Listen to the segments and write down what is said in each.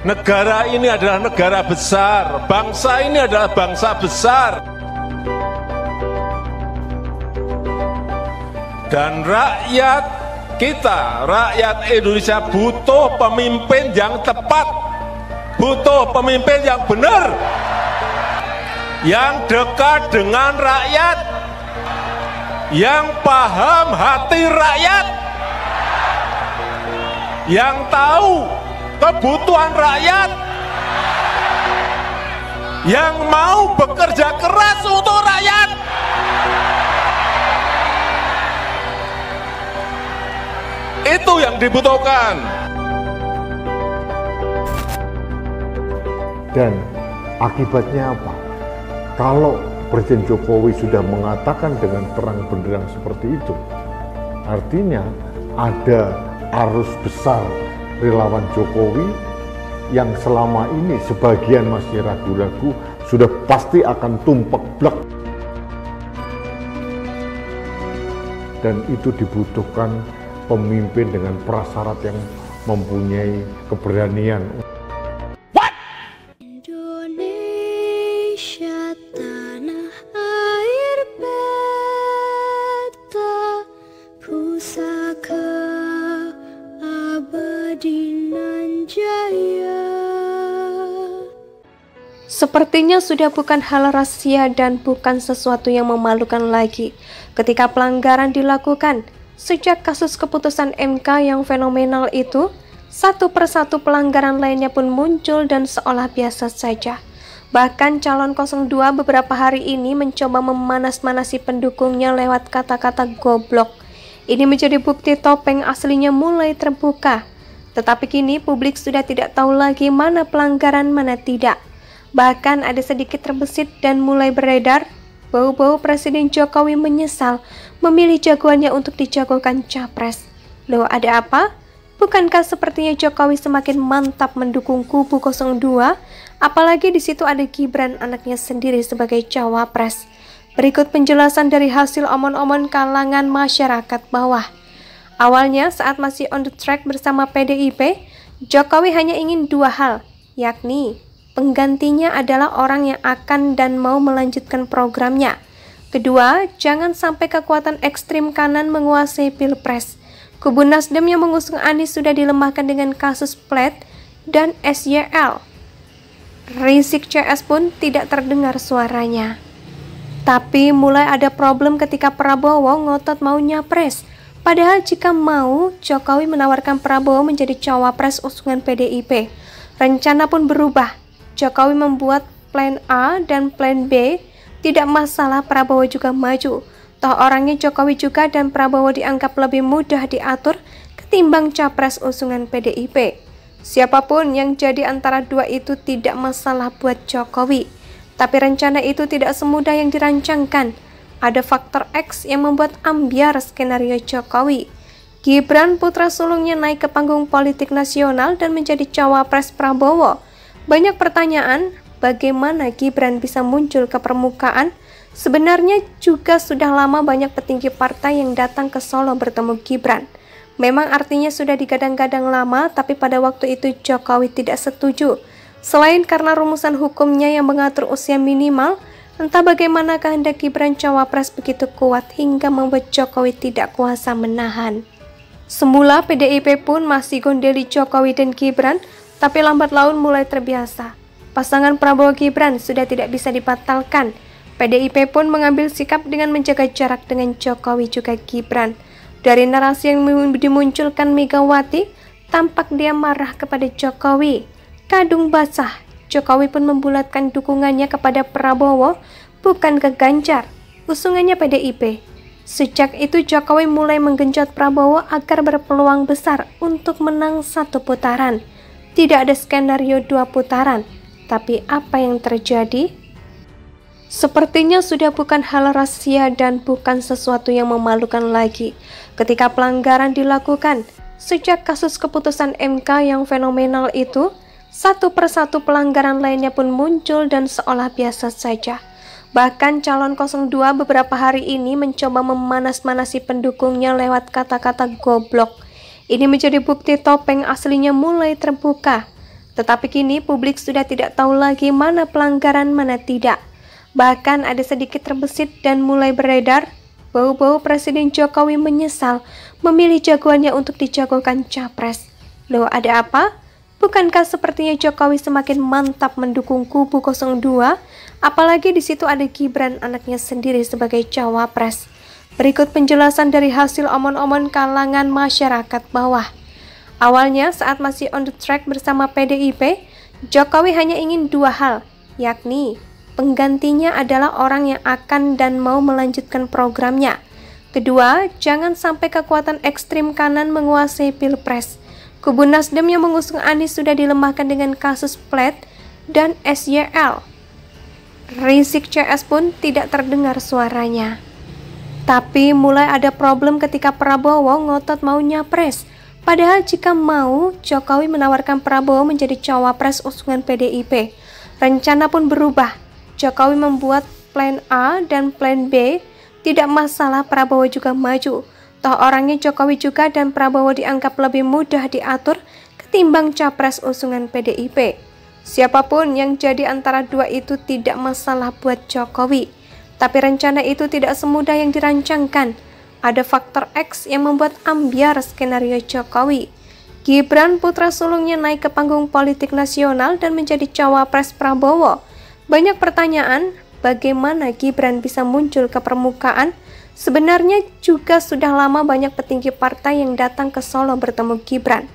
Negara ini adalah negara besar, bangsa ini adalah bangsa besar. Dan rakyat kita, rakyat Indonesia butuh pemimpin yang tepat, butuh pemimpin yang benar, yang dekat dengan rakyat, yang paham hati rakyat, yang tahu kebutuhan rakyat, yang mau bekerja keras untuk rakyat. Itu yang dibutuhkan. Dan akibatnya apa? Kalau Presiden Jokowi sudah mengatakan dengan terang benderang seperti itu, artinya ada arus besar relawan Jokowi yang selama ini sebagian masih ragu-ragu, sudah pasti akan tumplek blek. Dan itu dibutuhkan pemimpin dengan prasyarat yang mempunyai keberanian. Indonesia tanah air beta, pusaka abadi nan jaya. Sepertinya sudah bukan hal rahasia dan bukan sesuatu yang memalukan lagi ketika pelanggaran dilakukan. Sejak kasus keputusan MK yang fenomenal itu, satu persatu pelanggaran lainnya pun muncul dan seolah biasa saja. Bahkan calon 02 beberapa hari ini mencoba memanas-manasi pendukungnya lewat kata-kata goblok. Ini menjadi bukti topeng aslinya mulai terbuka. Tetapi kini publik sudah tidak tahu lagi mana pelanggaran, mana tidak. Bahkan ada sedikit terbesit dan mulai beredar bau-bau Presiden Jokowi menyesal memilih jagoannya untuk dijagokan capres. Loh, ada apa? Bukankah sepertinya Jokowi semakin mantap mendukung kubu 02? Apalagi di situ ada Gibran anaknya sendiri sebagai cawapres. Berikut penjelasan dari hasil omon-omon kalangan masyarakat bawah. Awalnya saat masih on the track bersama PDIP, Jokowi hanya ingin dua hal, yakni penggantinya adalah orang yang akan dan mau melanjutkan programnya. Kedua, jangan sampai kekuatan ekstrim kanan menguasai Pilpres. Kubu Nasdem yang mengusung Anies sudah dilemahkan dengan kasus plet dan SYL. Rizik CS pun tidak terdengar suaranya. Tapi mulai ada problem ketika Prabowo ngotot mau nyapres. Padahal jika mau, Jokowi menawarkan Prabowo menjadi cawapres usungan PDIP. Rencana pun berubah. Jokowi membuat plan A dan plan B, tidak masalah Prabowo juga maju. Toh orangnya Jokowi juga dan Prabowo dianggap lebih mudah diatur ketimbang capres usungan PDIP. Siapapun yang jadi antara dua itu tidak masalah buat Jokowi. Tapi rencana itu tidak semudah yang dirancangkan. Ada faktor X yang membuat ambiar skenario Jokowi. Gibran putra sulungnya naik ke panggung politik nasional dan menjadi cawapres Prabowo. Banyak pertanyaan, bagaimana Gibran bisa muncul ke permukaan? Sebenarnya juga sudah lama banyak petinggi partai yang datang ke Solo bertemu Gibran. Memang artinya sudah digadang-gadang lama, tapi pada waktu itu Jokowi tidak setuju. Selain karena rumusan hukumnya yang mengatur usia minimal, entah bagaimana kehendak Gibran cawapres begitu kuat hingga membuat Jokowi tidak kuasa menahan. Semula PDIP pun masih gondeli Jokowi dan Gibran, tapi lambat laun mulai terbiasa. Pasangan Prabowo Gibran sudah tidak bisa dibatalkan. PDIP pun mengambil sikap dengan menjaga jarak dengan Jokowi juga Gibran. Dari narasi yang dimunculkan Megawati, tampak dia marah kepada Jokowi. Kadung basah, Jokowi pun membulatkan dukungannya kepada Prabowo, bukan ke Ganjar, usungannya PDIP. Sejak itu Jokowi mulai menggenjot Prabowo agar berpeluang besar untuk menang satu putaran. Tidak ada skenario dua putaran, tapi apa yang terjadi? Sepertinya sudah bukan hal rahasia dan bukan sesuatu yang memalukan lagi ketika pelanggaran dilakukan. Sejak kasus keputusan MK yang fenomenal itu, satu persatu pelanggaran lainnya pun muncul dan seolah biasa saja. Bahkan calon 02 beberapa hari ini mencoba memanas-manasi pendukungnya lewat kata-kata goblok. Ini menjadi bukti topeng aslinya mulai terbuka. Tetapi kini publik sudah tidak tahu lagi mana pelanggaran, mana tidak. Bahkan ada sedikit terbesit dan mulai beredar bau-bau Presiden Jokowi menyesal memilih jagoannya untuk dijagokan capres. Loh, ada apa? Bukankah sepertinya Jokowi semakin mantap mendukung kubu 02? Apalagi di situ ada Gibran anaknya sendiri sebagai cawapres. Berikut penjelasan dari hasil omon-omon kalangan masyarakat bawah. Awalnya saat masih on the track bersama PDIP, Jokowi hanya ingin dua hal, yakni penggantinya adalah orang yang akan dan mau melanjutkan programnya. Kedua, jangan sampai kekuatan ekstrim kanan menguasai Pilpres. Kubu Nasdem yang mengusung Anies sudah dilemahkan dengan kasus plet dan SYL. Rizik CS pun tidak terdengar suaranya. Tapi mulai ada problem ketika Prabowo ngotot mau nyapres. Padahal jika mau, Jokowi menawarkan Prabowo menjadi cawapres usungan PDIP. Rencana pun berubah. Jokowi membuat plan A dan plan B, tidak masalah Prabowo juga maju. Toh orangnya Jokowi juga dan Prabowo dianggap lebih mudah diatur ketimbang capres usungan PDIP. Siapapun yang jadi antara dua itu tidak masalah buat Jokowi. Tapi rencana itu tidak semudah yang dirancangkan. Ada faktor X yang membuat ambiar skenario Jokowi. Gibran putra sulungnya naik ke panggung politik nasional dan menjadi cawapres Prabowo. Banyak pertanyaan, bagaimana Gibran bisa muncul ke permukaan? Sebenarnya juga sudah lama banyak petinggi partai yang datang ke Solo bertemu Gibran.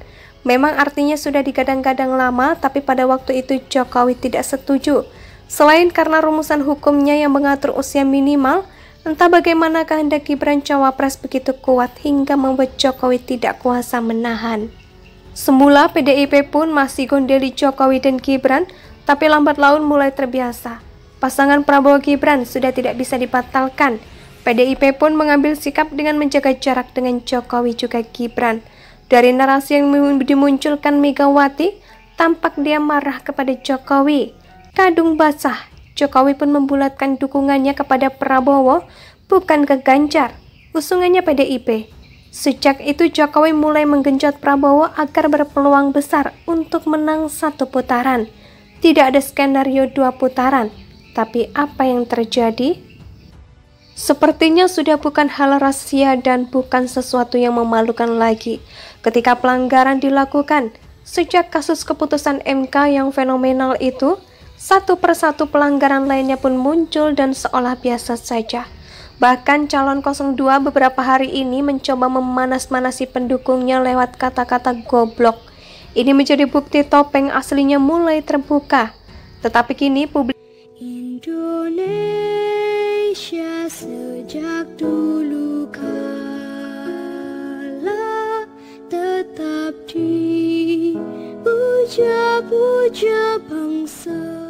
Memang artinya sudah digadang-gadang lama, tapi pada waktu itu Jokowi tidak setuju. Selain karena rumusan hukumnya yang mengatur usia minimal, entah bagaimana kehendak Gibran cawapres begitu kuat hingga membuat Jokowi tidak kuasa menahan. Semula PDIP pun masih gondeli Jokowi dan Gibran, tapi lambat laun mulai terbiasa. Pasangan Prabowo-Gibran sudah tidak bisa dibatalkan. PDIP pun mengambil sikap dengan menjaga jarak dengan Jokowi juga Gibran. Dari narasi yang dimunculkan Megawati, tampak dia marah kepada Jokowi. Kadung basah, Jokowi pun membulatkan dukungannya kepada Prabowo, bukan ke Ganjar, usungannya PDIP. Sejak itu Jokowi mulai menggenjot Prabowo agar berpeluang besar untuk menang satu putaran. Tidak ada skenario dua putaran, tapi apa yang terjadi? Sepertinya sudah bukan hal rahasia dan bukan sesuatu yang memalukan lagi ketika pelanggaran dilakukan. Sejak kasus keputusan MK yang fenomenal itu, satu persatu pelanggaran lainnya pun muncul dan seolah biasa saja. Bahkan calon 02 beberapa hari ini mencoba memanas-manasi pendukungnya lewat kata-kata goblok. Ini menjadi bukti topeng aslinya mulai terbuka. Tetapi kini publik Indonesia sejak dulu kala tetap dipuja-puja bangsa.